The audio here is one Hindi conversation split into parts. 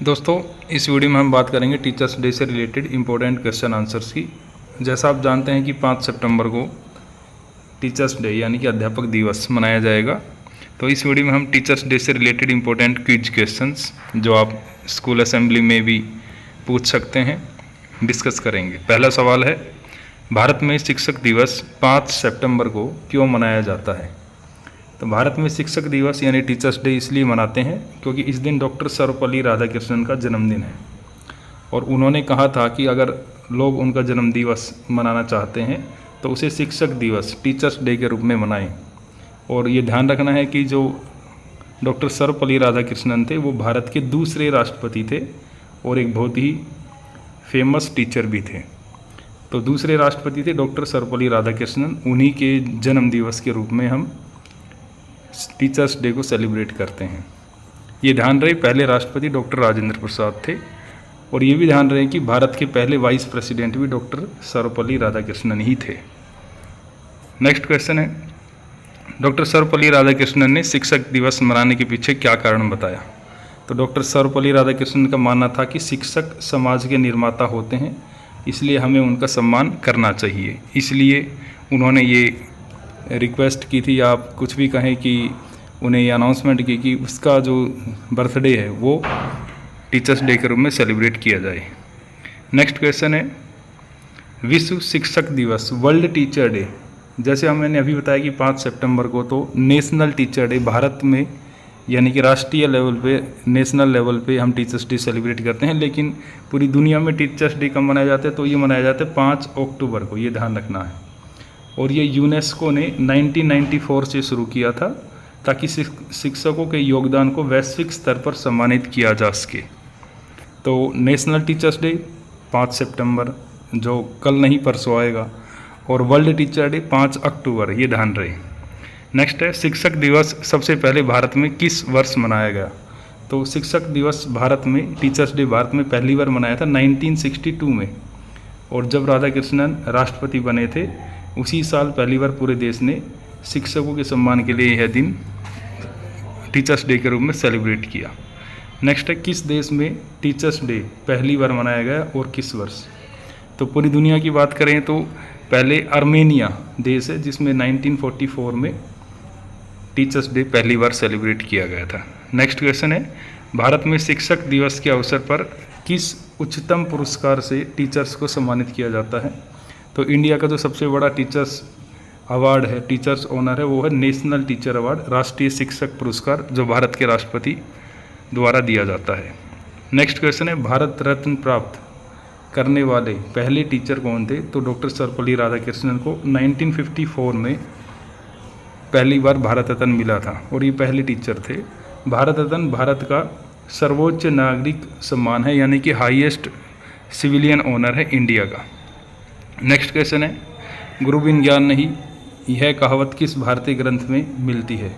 दोस्तों, इस वीडियो में हम बात करेंगे टीचर्स डे से रिलेटेड इम्पोर्टेंट क्वेश्चन आंसर्स की। जैसा आप जानते हैं कि 5 सितंबर को टीचर्स डे यानी कि अध्यापक दिवस मनाया जाएगा। तो इस वीडियो में हम टीचर्स डे से रिलेटेड इम्पोर्टेंट क्विज क्वेश्चंस जो आप स्कूल असेंबली में भी पूछ सकते हैं डिस्कस करेंगे। पहला सवाल है, भारत में शिक्षक दिवस 5 सितंबर को क्यों मनाया जाता है? तो भारत में शिक्षक दिवस यानी टीचर्स डे इसलिए मनाते हैं क्योंकि इस दिन डॉक्टर सर्वपल्ली राधाकृष्णन का जन्मदिन है और उन्होंने कहा था कि अगर लोग उनका जन्म दिवस मनाना चाहते हैं तो उसे शिक्षक दिवस टीचर्स डे के रूप में मनाएं। और ये ध्यान रखना है कि जो डॉक्टर सर्वपल्ली राधाकृष्णन थे वो भारत के दूसरे राष्ट्रपति थे और एक बहुत ही फेमस टीचर भी थे। तो दूसरे राष्ट्रपति थे डॉक्टर सर्वपल्ली राधाकृष्णन, उन्हीं के जन्म दिवस के रूप में हम टीचर्स डे को सेलिब्रेट करते हैं। ये ध्यान रहे पहले राष्ट्रपति डॉक्टर राजेंद्र प्रसाद थे और ये भी ध्यान रहे कि भारत के पहले वाइस प्रेसिडेंट भी डॉक्टर सर्वपल्ली राधाकृष्णन ही थे। नेक्स्ट क्वेश्चन है, डॉक्टर सर्वपल्ली राधाकृष्णन ने शिक्षक दिवस मनाने के पीछे क्या कारण बताया? तो डॉक्टर सर्वपल्ली राधाकृष्णन का मानना था कि शिक्षक समाज के निर्माता होते हैं, इसलिए हमें उनका सम्मान करना चाहिए। इसलिए उन्होंने ये रिक्वेस्ट की थी, आप कुछ भी कहें, कि उन्हें ये अनाउंसमेंट की कि उसका जो बर्थडे है वो टीचर्स डे के रूप में सेलिब्रेट किया जाए। नेक्स्ट क्वेश्चन है, विश्व शिक्षक दिवस वर्ल्ड टीचर डे, जैसे मैंने अभी बताया कि 5 सितंबर को तो नेशनल टीचर डे भारत में यानी कि राष्ट्रीय लेवल पे, नेशनल लेवल पे हम टीचर्स डे सेलिब्रेट करते हैं, लेकिन पूरी दुनिया में टीचर्स डे कब मनाया जाता है? तो ये मनाया जाता है 5 अक्टूबर को, ये ध्यान रखना है। और ये यूनेस्को ने 1994 से शुरू किया था ताकि शिक्षकों के योगदान को वैश्विक स्तर पर सम्मानित किया जा सके। तो नेशनल टीचर्स डे 5 सितंबर जो कल नहीं परसों आएगा, और वर्ल्ड टीचर डे 5 अक्टूबर, ये ध्यान रहे। नेक्स्ट है, शिक्षक दिवस सबसे पहले भारत में किस वर्ष मनाया गया? तो शिक्षक दिवस भारत में, टीचर्स डे भारत में पहली बार मनाया था 1962 में, और जब राधाकृष्णन राष्ट्रपति बने थे उसी साल पहली बार पूरे देश ने शिक्षकों के सम्मान के लिए यह दिन टीचर्स डे के रूप में सेलिब्रेट किया। नेक्स्ट है, किस देश में टीचर्स डे पहली बार मनाया गया और किस वर्ष? तो पूरी दुनिया की बात करें तो पहले आर्मेनिया देश है जिसमें 1944 में टीचर्स डे पहली बार सेलिब्रेट किया गया था। नेक्स्ट क्वेश्चन है, भारत में शिक्षक दिवस के अवसर पर किस उच्चतम पुरस्कार से टीचर्स को सम्मानित किया जाता है? तो इंडिया का जो सबसे बड़ा टीचर्स अवार्ड है, टीचर्स ऑनर है, वो है नेशनल टीचर अवार्ड, राष्ट्रीय शिक्षक पुरस्कार, जो भारत के राष्ट्रपति द्वारा दिया जाता है। नेक्स्ट क्वेश्चन है, भारत रत्न प्राप्त करने वाले पहले टीचर कौन थे? तो डॉक्टर सर्वपल्ली राधाकृष्णन को 1954 में पहली बार भारत रत्न मिला था और ये पहले टीचर थे। भारत रत्न भारत का सर्वोच्च नागरिक सम्मान है, यानी कि हाईएस्ट सिविलियन ऑनर है इंडिया का। नेक्स्ट क्वेश्चन है, गुरु बिन ज्ञान नहीं, यह कहावत किस भारतीय ग्रंथ में मिलती है?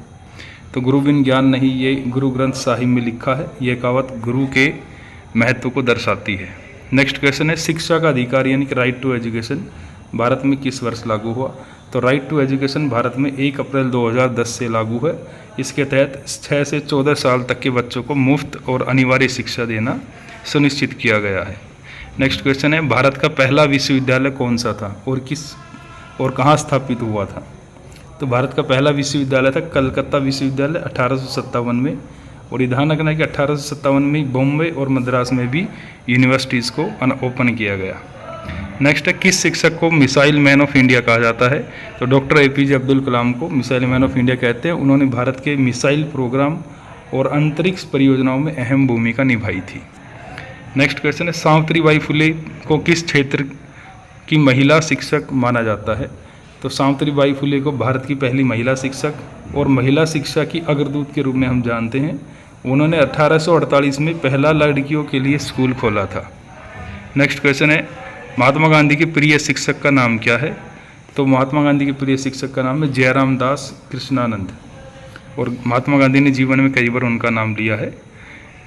तो गुरु बिन ज्ञान नहीं, ये गुरु ग्रंथ साहिब में लिखा है। यह कहावत गुरु के महत्व को दर्शाती है। नेक्स्ट क्वेश्चन है, शिक्षा का अधिकार यानी कि राइट टू एजुकेशन भारत में किस वर्ष लागू हुआ? तो राइट टू एजुकेशन भारत में 1 अप्रैल 2010 से लागू है। इसके तहत 6 से 14 साल तक के बच्चों को मुफ्त और अनिवार्य शिक्षा देना सुनिश्चित किया गया है। नेक्स्ट क्वेश्चन है, भारत का पहला विश्वविद्यालय कौन सा था और कहाँ स्थापित हुआ था? तो भारत का पहला विश्वविद्यालय था कलकत्ता विश्वविद्यालय 1857 में, और ये ध्यान रखना है कि 1857 में बॉम्बे और मद्रास में भी यूनिवर्सिटीज़ को ओपन किया गया। नेक्स्ट है, किस शिक्षक को मिसाइल मैन ऑफ इंडिया कहा जाता है? तो डॉक्टर APJ अब्दुल कलाम को मिसाइल मैन ऑफ इंडिया कहते हैं। उन्होंने भारत के मिसाइल प्रोग्राम और अंतरिक्ष परियोजनाओं में अहम भूमिका निभाई थी। नेक्स्ट क्वेश्चन है, सावित्रीबाई फुले को किस क्षेत्र की महिला शिक्षक माना जाता है? तो सावित्रीबाई फुले को भारत की पहली महिला शिक्षक और महिला शिक्षा की अग्रदूत के रूप में हम जानते हैं। उन्होंने 1848 में पहला लड़कियों के लिए स्कूल खोला था। नेक्स्ट क्वेश्चन है, महात्मा गांधी के प्रिय शिक्षक का नाम क्या है? तो महात्मा गांधी के प्रिय शिक्षक का नाम है जयराम दास कृष्णानंद, और महात्मा गांधी ने जीवन में कई बार उनका नाम लिया है।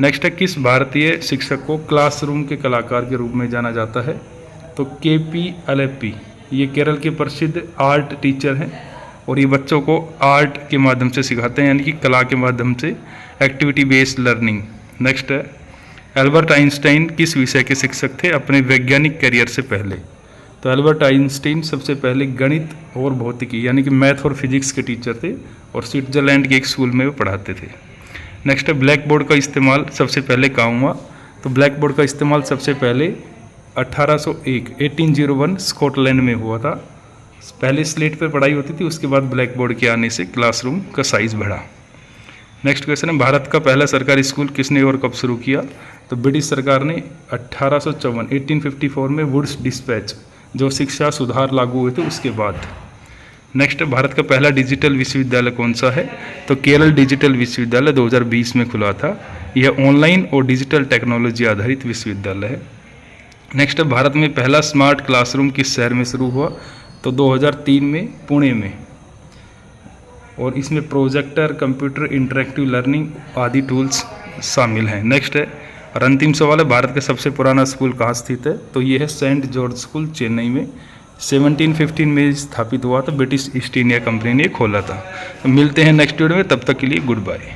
नेक्स्ट है, किस भारतीय शिक्षक को क्लासरूम के कलाकार के रूप में जाना जाता है? तो KP Alappi, ये केरल के प्रसिद्ध आर्ट टीचर हैं और ये बच्चों को आर्ट के माध्यम से सिखाते हैं, यानी कि कला के माध्यम से, एक्टिविटी बेस्ड लर्निंग। नेक्स्ट है, एल्बर्ट आइंस्टाइन किस विषय के शिक्षक थे अपने वैज्ञानिक करियर से पहले? तो एल्बर्ट आइंस्टाइन सबसे पहले गणित और भौतिकी यानी कि मैथ और फिजिक्स के टीचर थे और स्विट्जरलैंड के एक स्कूल में वो पढ़ाते थे। नेक्स्ट है ब्लैक बोर्ड का इस्तेमाल सबसे पहले कहाँ हुआ? तो ब्लैक बोर्ड का इस्तेमाल सबसे पहले 1801 स्कॉटलैंड में हुआ था। पहले स्लेट पर पढ़ाई होती थी, उसके बाद ब्लैक बोर्ड के आने से क्लासरूम का साइज़ बढ़ा। नेक्स्ट क्वेश्चन है भारत का पहला सरकारी स्कूल किसने और कब शुरू किया? तो ब्रिटिश सरकार ने 1854 में वुड्स डिस्पैच जो शिक्षा सुधार लागू हुए थे उसके बाद। नेक्स्ट भारत का पहला डिजिटल विश्वविद्यालय कौन सा है? तो केरल डिजिटल विश्वविद्यालय 2020 में खुला था। यह ऑनलाइन और डिजिटल टेक्नोलॉजी आधारित विश्वविद्यालय है। नेक्स्ट भारत में पहला स्मार्ट क्लासरूम किस शहर में शुरू हुआ? तो 2003 में पुणे में, और इसमें प्रोजेक्टर, कंप्यूटर, इंटरेक्टिव लर्निंग आदि टूल्स शामिल हैं। नेक्स्ट है और अंतिम सवाल है भारत का सबसे पुराना स्कूल कहाँ स्थित है? तो ये है सेंट जॉर्ज स्कूल चेन्नई में। 1715 में स्थापित हुआ था, ब्रिटिश ईस्ट इंडिया कंपनी ने खोला था। तो मिलते हैं नेक्स्ट वीडियो में, तब तक के लिए गुड बाय।